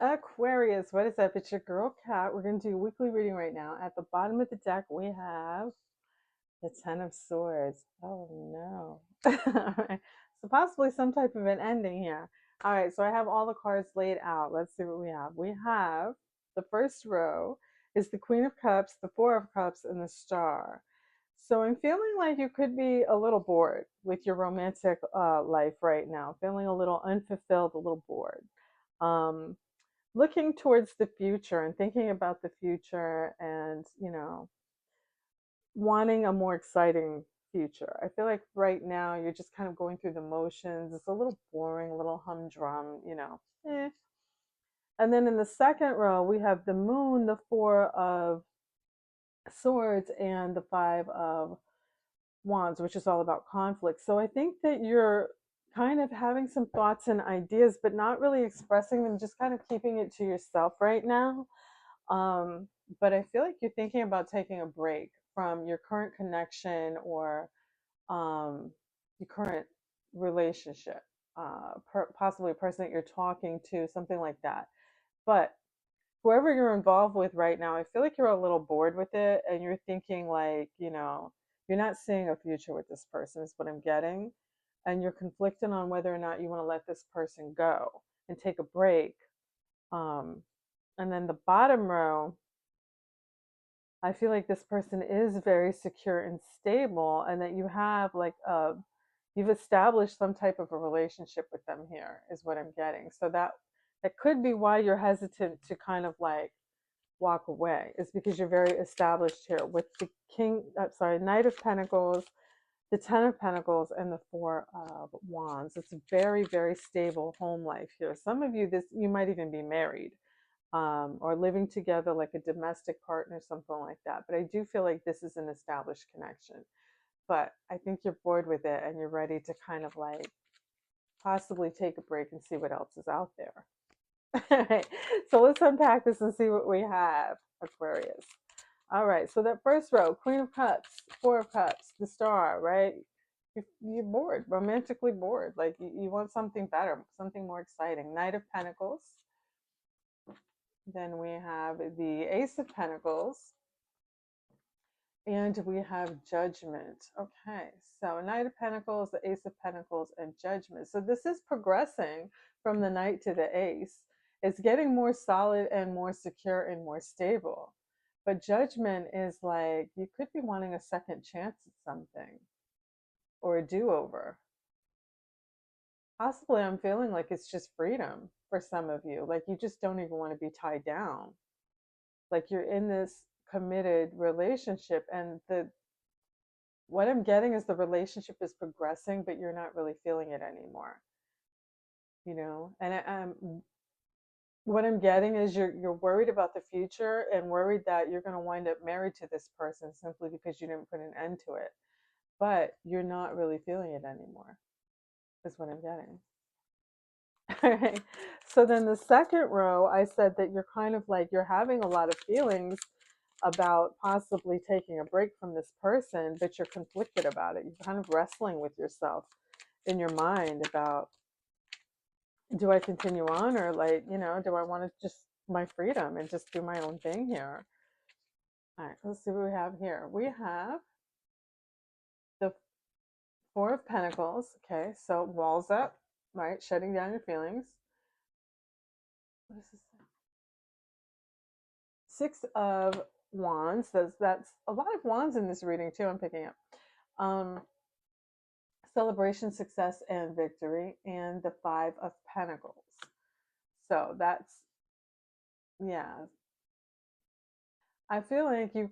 Aquarius, what is up? It's your girl Kat. We're going to do a weekly reading right now. At the bottom of the deck, we have the Ten of Swords. Oh no. All right. So possibly some type of an ending here. All right, so I have all the cards laid out. Let's see what we have. We have the first row is the Queen of Cups, the Four of Cups, and the Star. So I'm feeling like you could be a little bored with your romantic life right now, feeling a little unfulfilled, a little bored. Um, Looking towards the future and thinking about the future and, wanting a more exciting future. I feel like right now you're just kind of going through the motions. It's a little boring, a little humdrum. And then in the second row, we have the moon, the Four of Swords, and the Five of Wands, which is all about conflict. So I think that you're kind of having some thoughts and ideas, but not really expressing them, just kind of keeping it to yourself right now. Um, but I feel like you're thinking about taking a break from your current connection or your current relationship, possibly a person that you're talking to, something like that. But whoever you're involved with right now, I feel like you're a little bored with it and you're thinking like, you're not seeing a future with this person, is what I'm getting. And you're conflicted on whether or not you want to let this person go and take a break. Um, and then the bottom row, I feel like this person is very secure and stable, and that you have you've established some type of a relationship with them here, is what I'm getting. So that could be why you're hesitant to kind of like walk away, is because you're very established here with the Knight of Pentacles, the Ten of Pentacles, and the Four of Wands. It's a very, very stable home life here. Some of you, you might even be married, or living together like a domestic partner, something like that. But I do feel like this is an established connection. But I think you're bored with it and you're ready to kind of like possibly take a break and see what else is out there. All right, so let's unpack this and see what we have, Aquarius. All right, so that first row, Queen of Cups, Four of Cups, the Star, right? You're bored, romantically bored. Like you want something better, something more exciting. Knight of Pentacles. Then we have the Ace of Pentacles. And we have Judgment. Okay, so Knight of Pentacles, the Ace of Pentacles, and Judgment. So this is progressing from the Knight to the Ace. It's getting more solid and more secure and more stable. But Judgment is like you could be wanting a second chance at something or a do-over. Possibly I'm feeling like it's just freedom for some of you. Like you just don't even want to be tied down. Like you're in this committed relationship, and the what I'm getting is the relationship is progressing, but you're not really feeling it anymore. And what I'm getting is you're worried about the future and worried that you're going to wind up married to this person simply because you didn't put an end to it. But you're not really feeling it anymore, is what I'm getting. All right. So then the second row, I said that you're kind of like you're having a lot of feelings about possibly taking a break from this person, but you're conflicted about it. You're kind of wrestling with yourself in your mind about, do I continue on, or do I want to just my freedom and just do my own thing here? All right, let's see what we have here. We have the Four of Pentacles. Okay, so walls up, right? Shutting down your feelings. What is this? Six of Wands. That's a lot of wands in this reading too. I'm picking up. Celebration, success, and victory, and the Five of Pentacles. So that's, yeah. I feel like you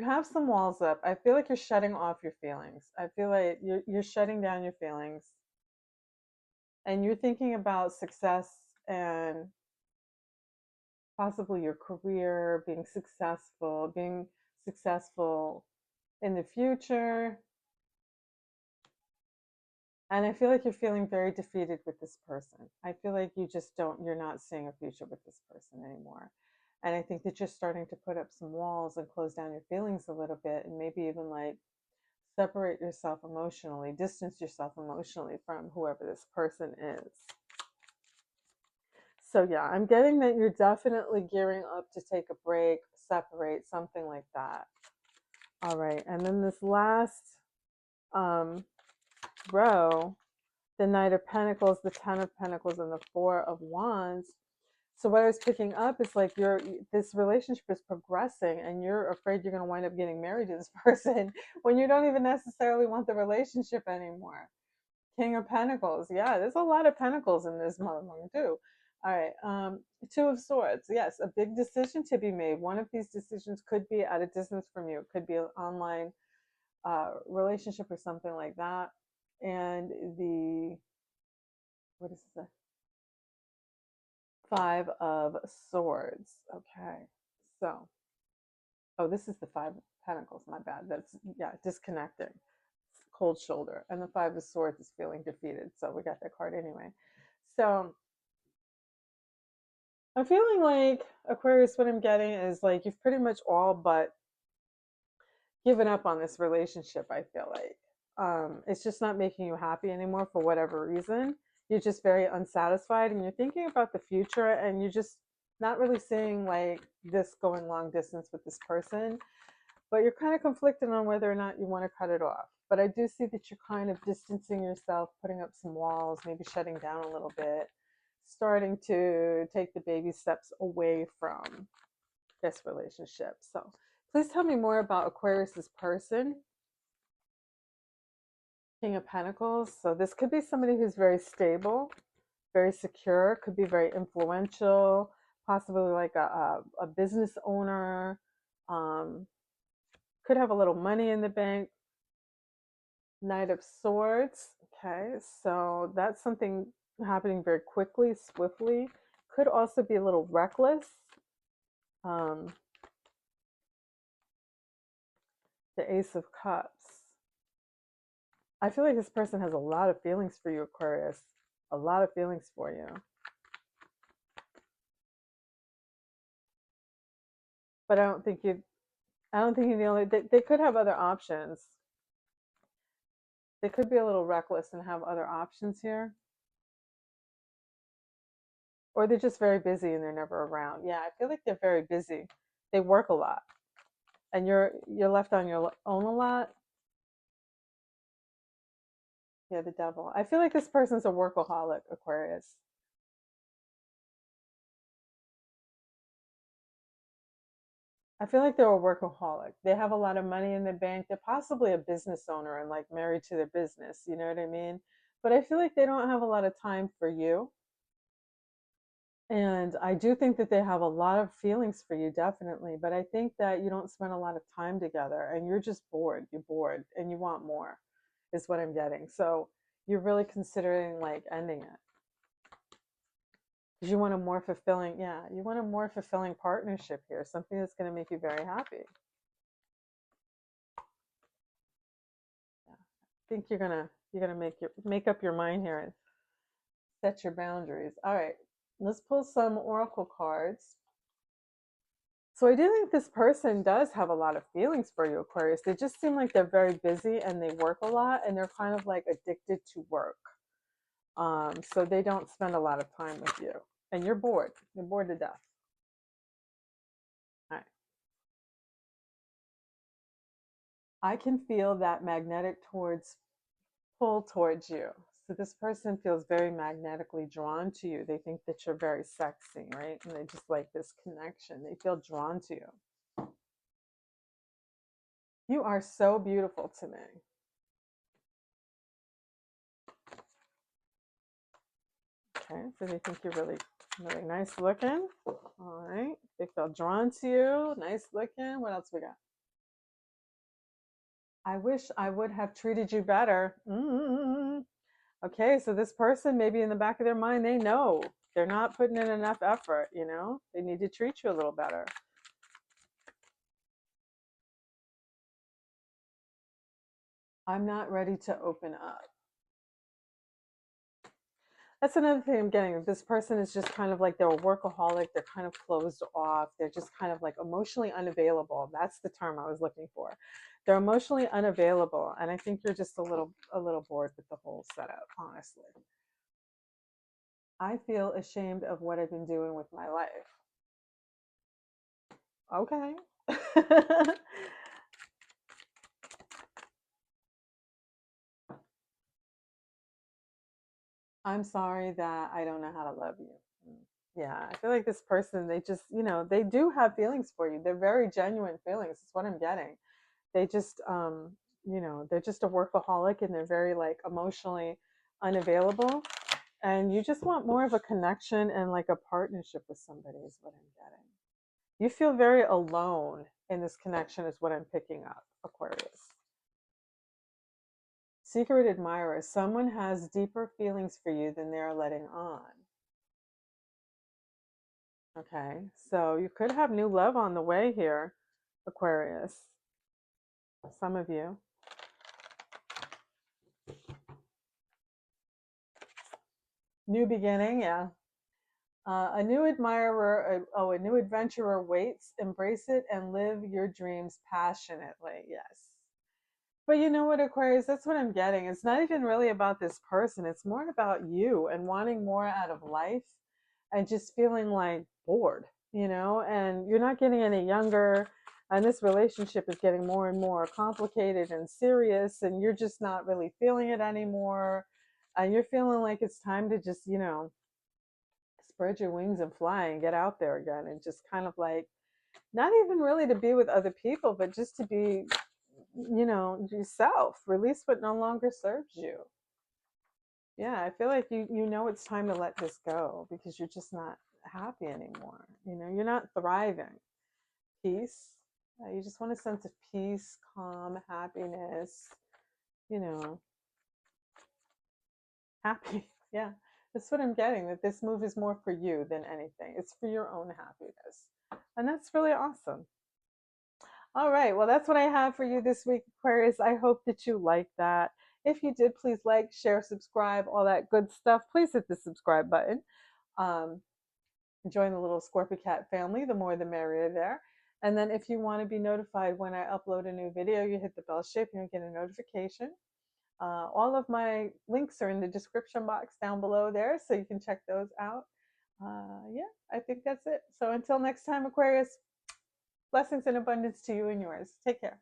have some walls up. I feel like you're shutting off your feelings. I feel like you're shutting down your feelings, and you're thinking about success and possibly your career, being successful in the future. And I feel like you're feeling very defeated with this person. I feel like you're not seeing a future with this person anymore. And I think that you're starting to put up some walls and close down your feelings a little bit, and maybe even like Separate yourself emotionally, distance yourself emotionally from whoever this person is. So yeah, I'm getting that you're definitely gearing up to take a break, separate, something like that. All right, and then this last um, row, the Knight of Pentacles, the Ten of Pentacles, and the Four of Wands. So what I was picking up is like this relationship is progressing and you're afraid you're going to wind up getting married to this person when you don't even necessarily want the relationship anymore. King of Pentacles. Yeah, there's a lot of pentacles in this motherfucker too. All right. Two of Swords. Yes, a big decision to be made. One of these decisions could be at a distance from you. It could be an online relationship or something like that. And the, what is this? Five of Swords. Okay. So, oh, this is the Five of Pentacles. My bad. That's, yeah, disconnecting. Cold shoulder. And the Five of Swords is feeling defeated. So we got that card anyway. So I'm feeling like, Aquarius, what I'm getting is like you've pretty much all but given up on this relationship, I feel like. It's just not making you happy anymore for whatever reason. You're just very unsatisfied and you're thinking about the future and you're just not really seeing like this going long distance with this person, but you're kind of conflicted on whether or not you want to cut it off. But I do see that you're kind of distancing yourself, putting up some walls, maybe shutting down a little bit, starting to take the baby steps away from this relationship. So please tell me more about Aquarius's person. King of Pentacles. So this could be somebody who's very stable, very secure, could be very influential, possibly like a business owner, could have a little money in the bank. Knight of Swords. Okay, so that's something happening very quickly, swiftly. Could also be a little reckless. Um, the Ace of Cups. I feel like this person has a lot of feelings for you, Aquarius. A lot of feelings for you. But I don't think you're the only, they could have other options. They could be a little reckless and have other options here. Or they're just very busy and they're never around. Yeah, I feel like they're very busy. They work a lot. And you're left on your own a lot. Yeah, the Devil. I feel like this person's a workaholic, Aquarius. I feel like they're a workaholic. They have a lot of money in the bank. They're possibly a business owner and like married to their business. You know what I mean? But I feel like they don't have a lot of time for you. And I do think that they have a lot of feelings for you, definitely. But I think that you don't spend a lot of time together and you're just bored. You're bored and you want more, is what I'm getting. So you're really considering like ending it. Because you want a more fulfilling, yeah, you want a more fulfilling partnership here, something that's going to make you very happy. Yeah. I think you're gonna make up your mind here and set your boundaries. All right, let's pull some oracle cards. So I do think this person does have a lot of feelings for you, Aquarius. They just seem like they're very busy and they work a lot and they're kind of like addicted to work. So they don't spend a lot of time with you. And you're bored. You're bored to death. All right. I can feel that magnetic pull towards you. So this person feels very magnetically drawn to you. They think that you're very sexy, right? And they just like this connection. They feel drawn to you. You are so beautiful to me. Okay, so they think you're really, really nice looking. All right, they feel drawn to you. Nice looking. What else we got? I wish I would have treated you better. Okay, so this person, maybe in the back of their mind, they know they're not putting in enough effort, you know? They need to treat you a little better. I'm not ready to open up. That's another thing I'm getting. This person is just kind of like they're a workaholic. They're kind of closed off. They're just kind of like emotionally unavailable. That's the term I was looking for. They're emotionally unavailable, and I think you're just a little bored with the whole setup, honestly. I feel ashamed of what I've been doing with my life. Okay. I'm sorry that I don't know how to love you. Mm. Yeah, I feel like this person, they just, they do have feelings for you. They're very genuine feelings. That's what I'm getting. They just, they're just a workaholic and they're very like emotionally unavailable. And you just want more of a connection and like a partnership with somebody, is what I'm getting. You feel very alone in this connection, is what I'm picking up, Aquarius. Secret admirer. Someone has deeper feelings for you than they're letting on. Okay, so you could have new love on the way here, Aquarius. Some of you. New beginning, yeah. A new admirer, a new adventurer waits. Embrace it and live your dreams passionately. Yes. But you know what, Aquarius? That's what I'm getting. It's not even really about this person. It's more about you and wanting more out of life and just feeling like bored, and you're not getting any younger. And this relationship is getting more and more complicated and serious, and you're just not really feeling it anymore. And you're feeling like it's time to just, spread your wings and fly and get out there again and just kind of like, not even really to be with other people, but just to be, yourself. Release what no longer serves you. Yeah, I feel like you know it's time to let this go because you're just not happy anymore. You're not thriving. Peace. You just want a sense of peace, calm, happiness, you know, happy. Yeah. That's what I'm getting, that this move is more for you than anything. It's for your own happiness. And that's really awesome. All right. Well, that's what I have for you this week, Aquarius. I hope that you like that. If you did, please like, share, subscribe, all that good stuff. Please hit the subscribe button. Um, Join the little Scorpicat family. The more, the merrier there. And then if you want to be notified when I upload a new video, you hit the bell shape and you'll get a notification. All of my links are in the description box down below there, so you can check those out. Yeah, I think that's it. So until next time, Aquarius, blessings and abundance to you and yours. Take care.